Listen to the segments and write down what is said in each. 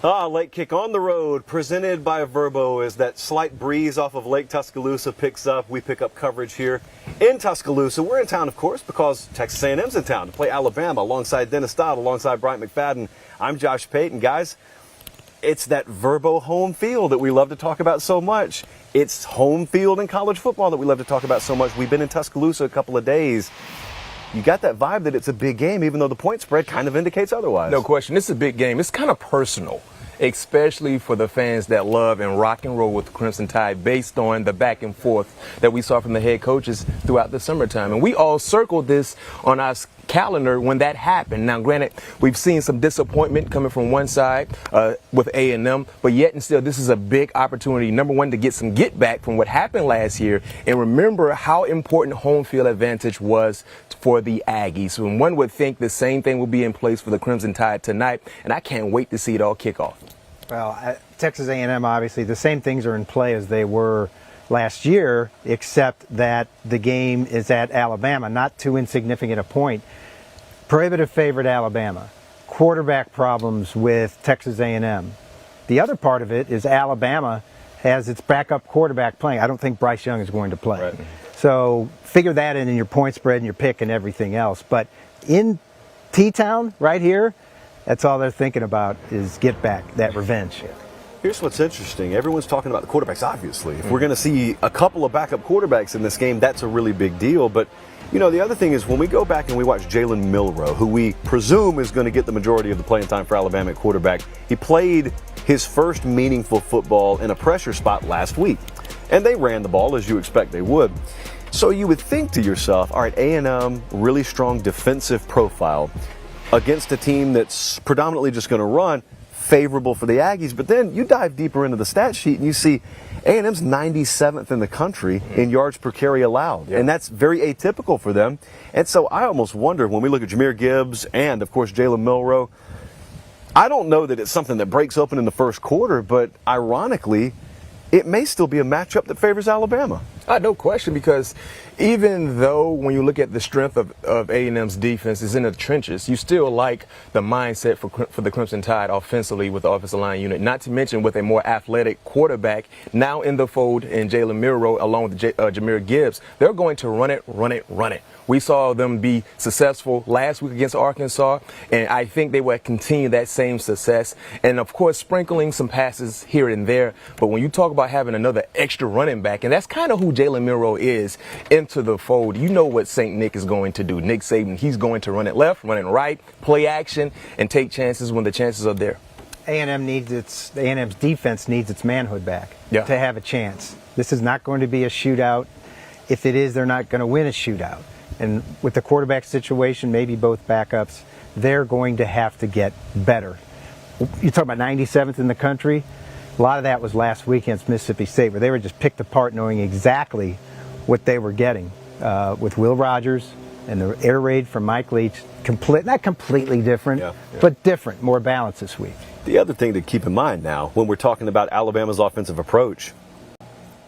Late kick on the road, presented by Verbo. As that slight breeze off of Lake Tuscaloosa picks up, we pick up coverage here in Tuscaloosa. We're in town, of course, because Texas A&M's in town to play Alabama alongside Dennis Dodd, alongside Bryant McFadden. I'm Josh Pate, and guys, it's that Verbo home field that we love to talk about so much. It's home field in college football that we love to talk about so much. We've been in Tuscaloosa a couple of days. You got that vibe that it's a big game, even though the point spread kind of indicates otherwise. No question. It's a big game. It's kind of personal, especially for the fans that love and rock and roll with the Crimson Tide based on the back and forth that we saw from the head coaches throughout the summertime. And we all circled this on our calendar when that happened. Now, granted, we've seen some disappointment coming from one side with A&M, but yet and still, this is a big opportunity, number one, to get some get back from what happened last year, and remember how important home field advantage was for the Aggies. And one would think the same thing will be in place for the Crimson Tide tonight, and I can't wait to see it all kick off. Well, Texas A&M, obviously, the same things are in play as they were last year, except that the game is at Alabama, not too insignificant a point. Prohibitive favorite Alabama, quarterback problems with Texas A&M. The other part of it is Alabama has its backup quarterback playing. I don't think Bryce Young is going to play. Right. So figure that in your point spread and your pick and everything else. But in T-Town, right here, that's all they're thinking about is get back, that revenge. Here's what's interesting. Everyone's talking about the quarterbacks, obviously. If we're going to see a couple of backup quarterbacks in this game, that's a really big deal. But, you know, the other thing is when we go back and we watch Jalen Milroe, who we presume is going to get the majority of the playing time for Alabama at quarterback, he played his first meaningful football in a pressure spot last week. And they ran the ball as you expect they would. So you would think to yourself, all right, A&M, really strong defensive profile against a team that's predominantly just going to run, favorable for the Aggies. But then you dive deeper into the stat sheet and you see A&M's 97th in the country in yards per carry allowed. Yeah. And that's very atypical for them. And so I almost wonder when we look at Jahmyr Gibbs and, of course, Jalen Milroe, I don't know that it's something that breaks open in the first quarter, but ironically, it may still be a matchup that favors Alabama. No question, because even though when you look at the strength of A&M's defense is in the trenches, you still like the mindset for the Crimson Tide offensively with the offensive line unit, not to mention with a more athletic quarterback now in the fold in Jalen Milroe along with Jahmyr Gibbs. They're going to run it. We saw them be successful last week against Arkansas, and I think they will continue that same success. And, of course, sprinkling some passes here and there. But when you talk about having another extra running back, and that's kind of who Jalen Milroe is into the fold, you know what St. Nick is going to do. Nick Saban, he's going to run it left, run it right, play action, and take chances when the chances are there. A&M's defense needs its manhood back to have a chance. This is not going to be a shootout. If it is, they're not going to win a shootout. And with the quarterback situation, maybe both backups, they're going to have to get better. You talk about 97th in the country. A lot of that was last week against Mississippi State, where they were just picked apart knowing exactly what they were getting with Will Rogers and the air raid from Mike Leach. Not completely different, but different, more balanced this week. The other thing to keep in mind now, when we're talking about Alabama's offensive approach,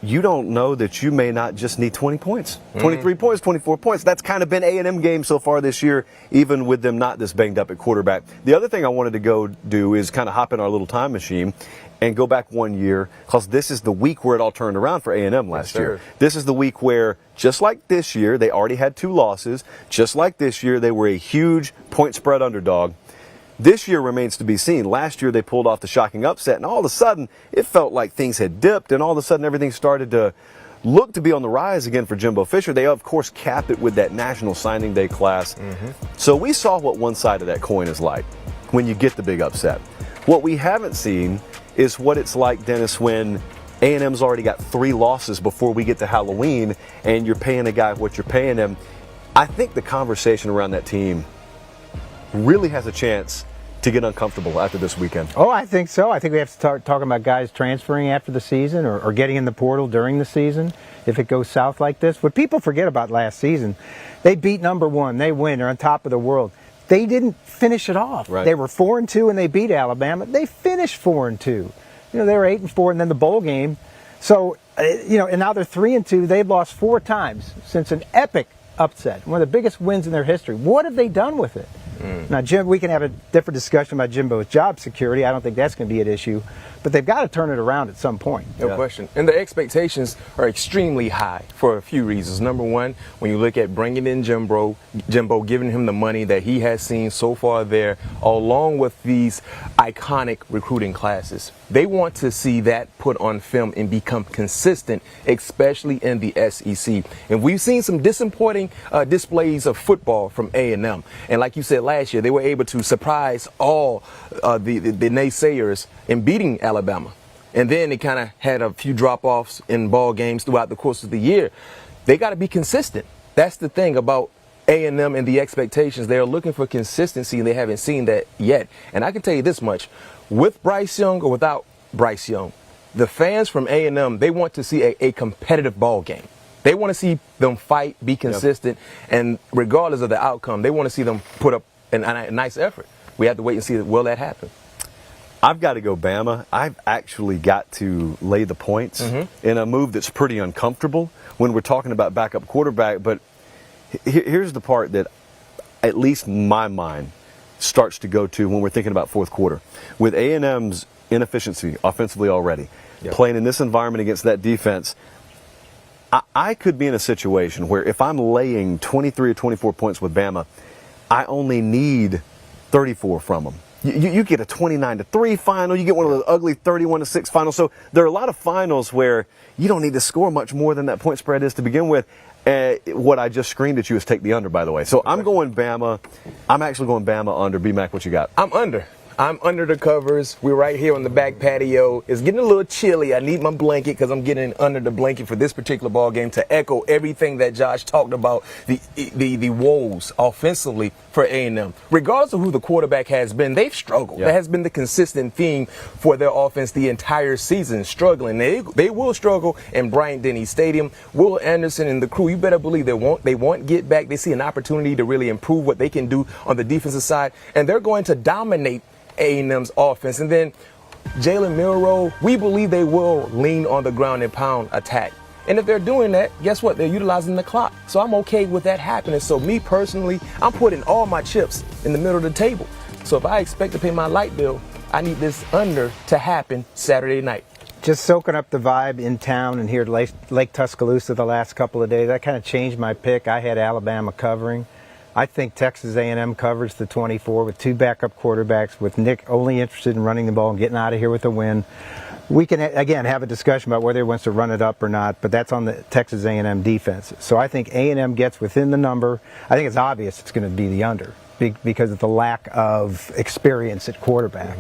you don't know that you may not just need 20 points, 23 points, 24 points. That's kind of been A&M games so far this year, even with them not this banged up at quarterback. The other thing I wanted to go do is kind of hop in our little time machine and go back 1 year, because this is the week where it all turned around for A&M last year. This is the week where, just like this year, they already had 2 losses. Just like this year, they were a huge point spread underdog. This year remains to be seen. Last year they pulled off the shocking upset, and all of a sudden it felt like things had dipped, and all of a sudden everything started to look to be on the rise again for Jimbo Fisher. They, of course, capped it with that National Signing Day class. So we saw what one side of that coin is like when you get the big upset. What we haven't seen is what it's like, Dennis, when A&M's already got 3 losses before we get to Halloween, and you're paying a guy what you're paying him. I think the conversation around that team really has a chance to get uncomfortable after this weekend. Oh, I think so. I think we have to start talking about guys transferring after the season or getting in the portal during the season if it goes south like this. What people forget about last season, they beat number 1. They win. They're on top of the world. They didn't finish it off. Right. They were 4-2 and they beat Alabama. They finished 4-2. You know, they were 8-4 and then the bowl game. So, and now they're 3-2. They've lost 4 times since an epic upset, one of the biggest wins in their history. What have they done with it? Now, Jim, we can have a different discussion about Jimbo's job security. I don't think that's going to be an issue, but they've got to turn it around at some point. No question. And the expectations are extremely high for a few reasons. Number one, when you look at bringing in Jimbo, giving him the money that he has seen so far there, along with these iconic recruiting classes, they want to see that put on film and become consistent, especially in the SEC. And we've seen some disappointing displays of football from A&M. And like you said last year, they were able to surprise all the naysayers in beating Alabama. And then they kind of had a few drop-offs in ball games throughout the course of the year. They got to be consistent. That's the thing about A&M and the expectations. They're looking for consistency, and they haven't seen that yet. And I can tell you this much. With Bryce Young or without Bryce Young, the fans from A&M, they want to see a competitive ball game. They want to see them fight, be consistent, and regardless of the outcome, they want to see them put up a nice effort. We have to wait and see, will that happen? I've got to go Bama. I've actually got to lay the points in a move that's pretty uncomfortable when we're talking about backup quarterback. But here's the part that at least my mind starts to go to when we're thinking about fourth quarter. With A&M's inefficiency offensively already, playing in this environment against that defense, I could be in a situation where if I'm laying 23 or 24 points with Bama, I only need 34 from them. You get a 29-3 final. You get one of those ugly 31-6 finals. So there are a lot of finals where you don't need to score much more than that point spread is to begin with. What I just screamed at you is take the under, by the way. So I'm going Bama. I'm actually going Bama under. B-Mac, what you got? I'm under. I'm under the covers. We're right here on the back patio. It's getting a little chilly. I need my blanket because I'm getting under the blanket for this particular ball game to echo everything that Josh talked about, the woes offensively for A&M. Regardless of who the quarterback has been, they've struggled. That has been the consistent theme for their offense the entire season, struggling. They will struggle in Bryant Dennis Stadium. Will Anderson and the crew, you better believe they won't get back. They see an opportunity to really improve what they can do on the defensive side, and they're going to dominate A&M's offense. And then Jalen Milroe, we believe they will lean on the ground and pound attack. And if they're doing that, guess what? They're utilizing the clock. So I'm okay with that happening. So me personally, I'm putting all my chips in the middle of the table. So if I expect to pay my light bill, I need this under to happen Saturday night. Just soaking up the vibe in town and here at Lake Tuscaloosa the last couple of days, that kind of changed my pick. I had Alabama covering. I think Texas A&M covers the 24 with two backup quarterbacks, with Nick only interested in running the ball and getting out of here with a win. We can, again, have a discussion about whether he wants to run it up or not, but that's on the Texas A&M defense. So I think A&M gets within the number. I think it's obvious it's going to be the under because of the lack of experience at quarterback.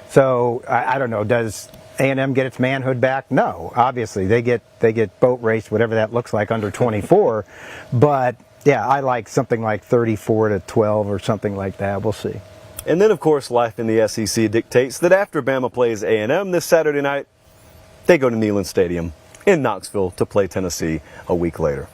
So I don't know, does A&M get its manhood back? No, obviously they get boat raced, whatever that looks like, under 24, but yeah, I like something like 34-12 or something like that. We'll see. And then, of course, life in the SEC dictates that after Bama plays A&M this Saturday night, they go to Neyland Stadium in Knoxville to play Tennessee a week later.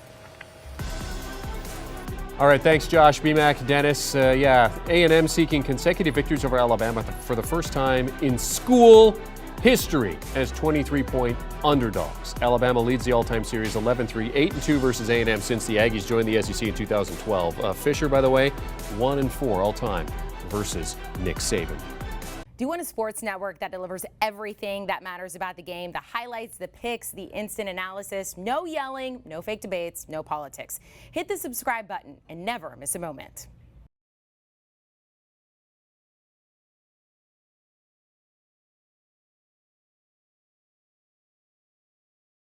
All right, thanks, Josh, B-Mac, Dennis. A&M seeking consecutive victories over Alabama for the first time in school history as 23-point underdogs. Alabama leads the all-time series 11-3, 8-2 versus A&M since the Aggies joined the SEC in 2012. Fisher, by the way, 1-4 all-time versus Nick Saban. Do you want a sports network that delivers everything that matters about the game? The highlights, the picks, the instant analysis, no yelling, no fake debates, no politics. Hit the subscribe button and never miss a moment.